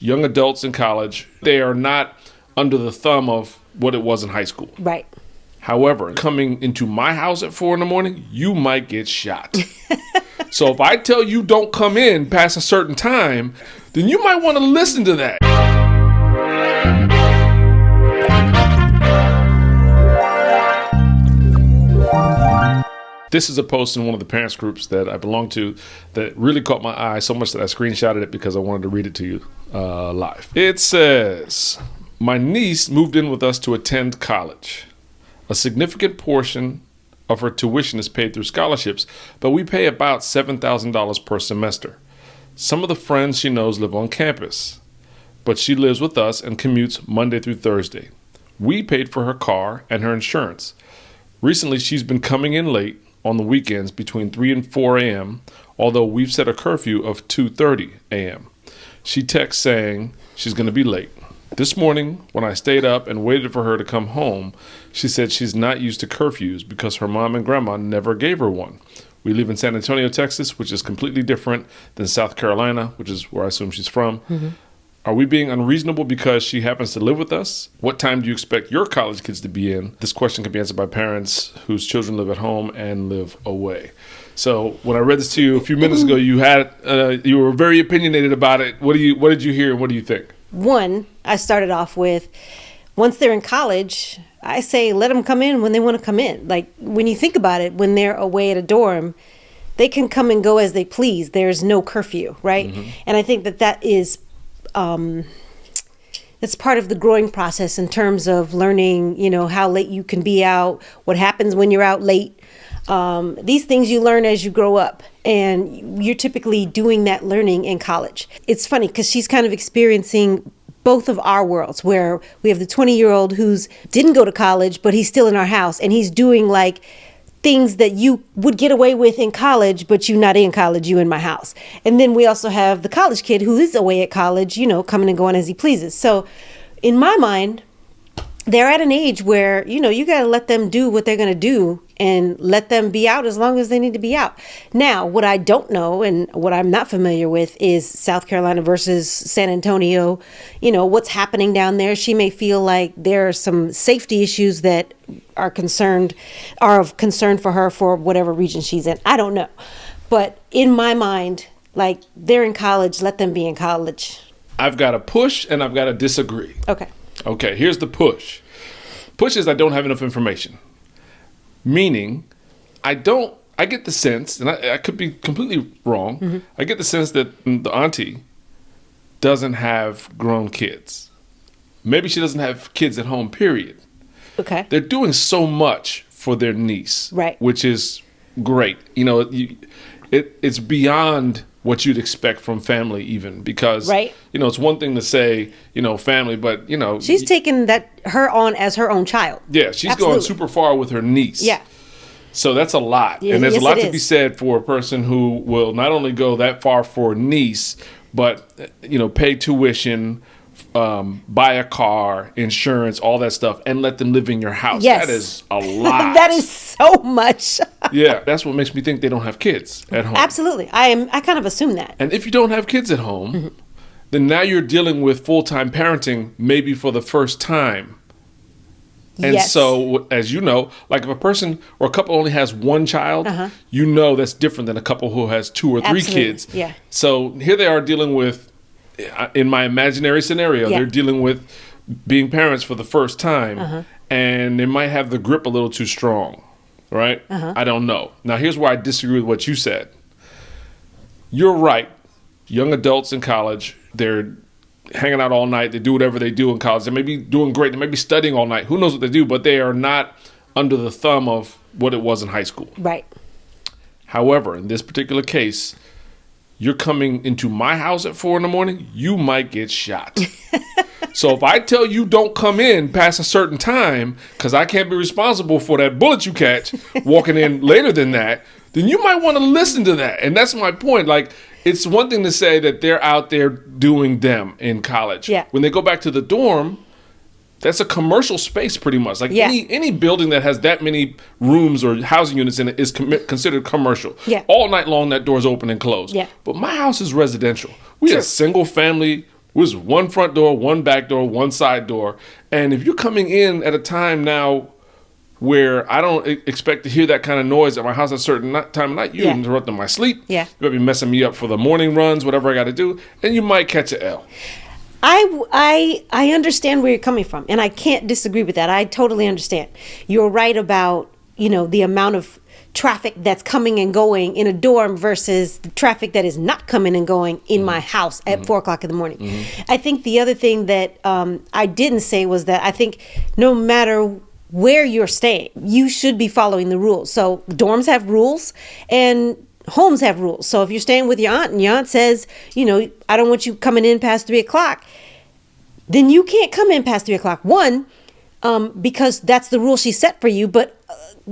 young adults in college, they are not under the thumb of what it was in high school. Right. However, coming into my house at 4 a.m, you might get shot. So if I tell you don't come in past a certain time, then you might want to listen to that. This is a post in one of the parents groups that I belong to that really caught my eye so much that I screenshotted it because I wanted to read it to you live. It says, my niece moved in with us to attend college. A significant portion of her tuition is paid through scholarships, but we pay about $7,000 per semester. Some of the friends she knows live on campus, but she lives with us and commutes Monday through Thursday. We paid for her car and her insurance. Recently, she's been coming in late on the weekends between 3 and 4 a.m., although we've set a curfew of 2:30 a.m. She texts saying she's going to be late. This morning, when I stayed up and waited for her to come home, she said she's not used to curfews because her mom and grandma never gave her one. We live in San Antonio, Texas, which is completely different than South Carolina, which is where I assume she's from. Mm-hmm. Are we being unreasonable because she happens to live with us? What time do you expect your college kids to be in? This question can be answered by parents whose children live at home and live away. So when I read this to you a few minutes ago, you were very opinionated about it. What did you hear and what do you think? One, I started off with, once they're in college, I say let them come in when they want to come in. Like when you think about it, when they're away at a dorm, they can come and go as they please. There's no curfew, right? Mm-hmm. And I think that is it's part of the growing process in terms of learning, how late you can be out, what happens when you're out late. These things you learn as you grow up, and you're typically doing that learning in college. It's funny because she's kind of experiencing both of our worlds, where we have the 20-year-old who's didn't go to college, but he's still in our house and he's doing like things that you would get away with in college, but you're not in college, you in my house. And then we also have the college kid who is away at college, coming and going as he pleases. So in my mind, they're at an age where, you got to let them do what they're going to do and let them be out as long as they need to be out. Now, what I don't know and what I'm not familiar with is South Carolina versus San Antonio, what's happening down there. She may feel like there are some safety issues that are of concern for her for whatever region she's in. I don't know. But in my mind, like they're in college, let them be in college. I've got a push and I've got to disagree. Okay, here's the push. Push is I don't have enough information. Meaning, I get the sense, and I could be completely wrong, mm-hmm. I get the sense that the auntie doesn't have grown kids. Maybe she doesn't have kids at home, period. Okay. They're doing so much for their niece, right? Which is great. It's beyond what you'd expect from family even because, right. It's one thing to say, family, but, she's taking her on as her own child. Yeah, she's Absolutely. Going super far with her niece. Yeah. So that's a lot. Yeah, and there's yes, a lot to be said for a person who will not only go that far for a niece, but, pay tuition, buy a car, insurance, all that stuff, and let them live in your house. Yes. That is a lot. That is so much. Yeah, that's what makes me think they don't have kids at home. Absolutely. I kind of assume that. And if you don't have kids at home, mm-hmm. then now you're dealing with full-time parenting maybe for the first time. And yes. So, as you know, like if a person or a couple only has one child, uh-huh. That's different than a couple who has 2 or 3 Absolutely. kids. Yeah. So here they are dealing with, in my imaginary scenario, yeah. they're dealing with being parents for the first time, uh-huh. and they might have the grip a little too strong, right? Uh-huh. I don't know. Now, here's where I disagree with what you said. You're right. Young adults in college, they're hanging out all night. They do whatever they do in college. They may be doing great. They may be studying all night. Who knows what they do, but they are not under the thumb of what it was in high school. Right. However, in this particular case, you're coming into my house at 4 a.m, you might get shot. So if I tell you don't come in past a certain time, because I can't be responsible for that bullet you catch walking in later than that, then you might want to listen to that. And that's my point. Like, it's one thing to say that they're out there doing them in college. Yeah. When they go back to the dorm, that's a commercial space pretty much. Like yeah. any building that has that many rooms or housing units in it is considered commercial. Yeah. All night long, that door's open and closed. Yeah. But my house is residential. We True. are single family was one front door, one back door, one side door. And if you're coming in at a time now where I don't expect to hear that kind of noise at my house at a certain time of night, you're interrupting my sleep. Yeah. You're going to be messing me up for the morning runs, whatever I got to do. And you might catch an L. I understand where you're coming from, and I can't disagree with that. I totally understand. You're right about, the amount of traffic that's coming and going in a dorm versus the traffic that is not coming and going in my house at 4 o'clock in the morning. I think the other thing that I didn't say was that I think no matter where you're staying, you should be following the rules. So dorms have rules and homes have rules. So if you're staying with your aunt and your aunt says, I don't want you coming in past 3 o'clock, then you can't come in past 3 o'clock. One, because that's the rule she set for you. But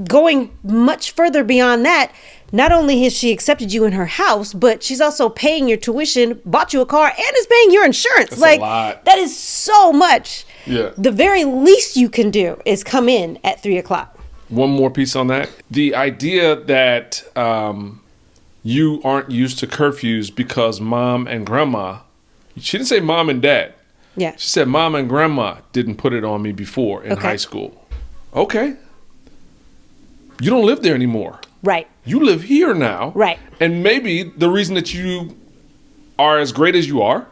going much further beyond that, not only has she accepted you in her house, but she's also paying your tuition, bought you a car, and is paying your insurance. That's a lot. That is so much. Yeah. The very least you can do is come in at 3 o'clock. One more piece on that. The idea that you aren't used to curfews because mom and grandma, she didn't say mom and dad. Yeah. She said mom and grandma didn't put it on me before in high school. Okay. You don't live there anymore. Right. You live here now. Right. And maybe the reason that you are as great as you are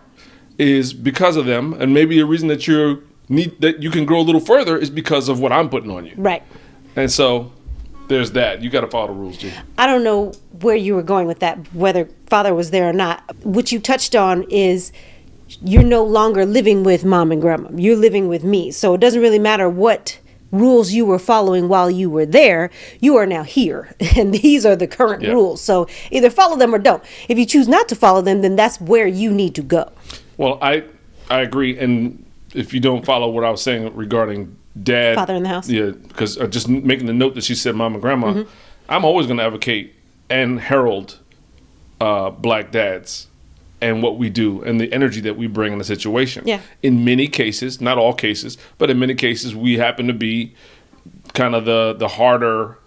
is because of them. And maybe the reason that you can grow a little further is because of what I'm putting on you. Right. And so there's that. You got to follow the rules, G. I don't know where you were going with that, whether father was there or not. What you touched on is you're no longer living with mom and grandma. You're living with me. So it doesn't really matter what rules you were following while you were there. You are now here, and these are the current rules. So either follow them or don't. If you choose not to follow them, then that's where you need to go. Well, I agree. And if you don't follow what I was saying regarding dad, father in the house, because just making the note that she said mom and grandma, I'm always going to advocate and herald black dads and what we do and the energy that we bring in the situation. Yeah. In many cases, not all cases, but in many cases, we happen to be kind of the harder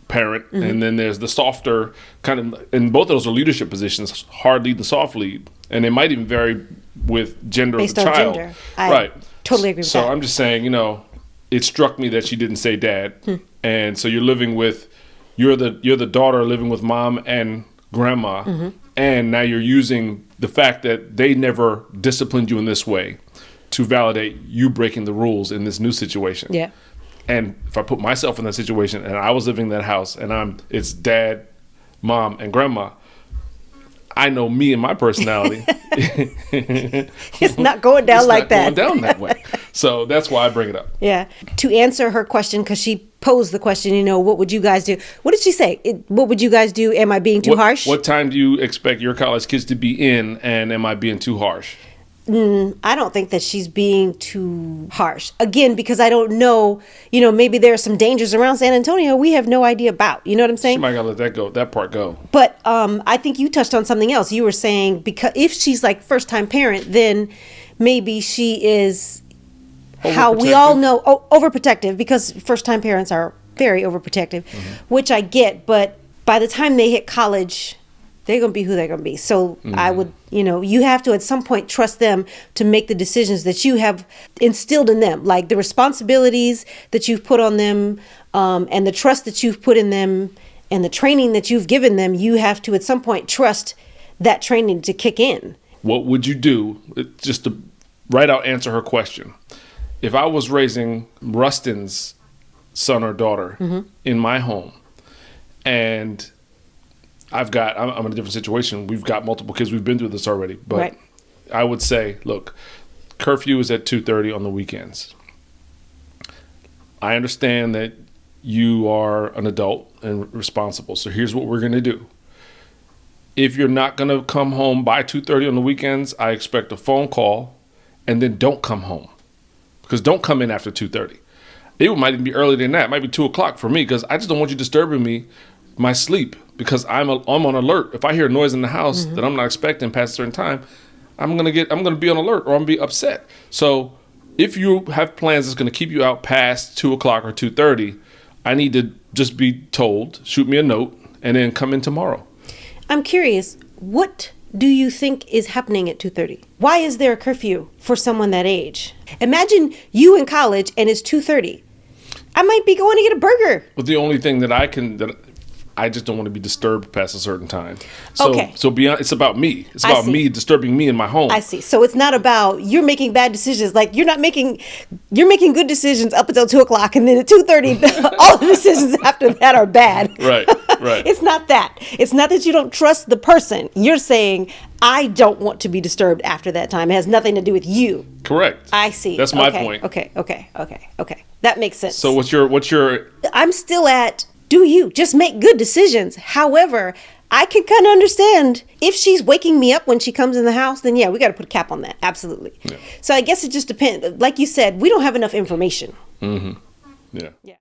parent, and then there's the softer kind of, and both of those are leadership positions, hard lead and soft lead, and it might even vary with gender based of the on child. gender. Right. Totally agree with that. So I'm just saying, it struck me that she didn't say dad, and so you're the daughter living with mom and grandma, and now you're using the fact that they never disciplined you in this way to validate you breaking the rules in this new situation. Yeah. And if I put myself in that situation and I was living in that house and it's dad, mom, and grandma, I know me and my personality. It's not going down like that. It's not going down that way. So that's why I bring it up. Yeah. To answer her question, because she posed the question, what would you guys do? What did she say? What would you guys do? Am I being too harsh? What time do you expect your college kids to be in, and am I being too harsh? I don't think that she's being too harsh. Again, because I don't know, maybe there are some dangers around San Antonio we have no idea about. You know what I'm saying? She might gotta let that part go. But I think you touched on something else. You were saying because if she's like first time parent, then maybe she is how we all know overprotective, because first time parents are very overprotective, which I get. But by the time they hit college, they're going to be who they're going to be. So I would, you have to at some point trust them to make the decisions that you have instilled in them, like the responsibilities that you've put on them, and the trust that you've put in them, and the training that you've given them. You have to at some point trust that training to kick in. What would you do, just to right out answer her question, if I was raising Rustin's son or daughter in my home, and I'm in a different situation. We've got multiple kids. We've been through this already. But I would say, look, curfew is at 2:30 on the weekends. I understand that you are an adult and responsible. So here's what we're going to do. If you're not going to come home by 2:30 on the weekends, I expect a phone call, and then don't come home. Because don't come in after 2:30. It might even be earlier than that. It might be 2 o'clock for me, because I just don't want you disturbing my sleep, because I'm on alert. If I hear noise in the house that I'm not expecting past a certain time, I'm gonna be on alert, or I'm gonna be upset. So if you have plans that's gonna keep you out past 2 o'clock or 2:30, I need to just be told, shoot me a note, and then come in tomorrow. I'm curious, what do you think is happening at 2:30? Why is there a curfew for someone that age? Imagine you in college and it's 2:30. I might be going to get a burger. But the only thing that I just don't want to be disturbed past a certain time. So, Okay. So beyond, it's about me. It's I about see. me disturbing me in my home. I see. So it's not about you're making bad decisions. Like you're making good decisions up until 2:00, and then at 2:30, all the decisions after that are bad. Right. Right. It's not that. It's not that you don't trust the person. You're saying I don't want to be disturbed after that time. It has nothing to do with you. Correct. I see. That's my Okay, point. Okay. That makes sense. So what's your I'm still at, do you just make good decisions? However, I can kind of understand if she's waking me up when she comes in the house, then yeah, we got to put a cap on that. Absolutely. Yeah. So I guess it just depends. Like you said, we don't have enough information. Yeah. Yeah.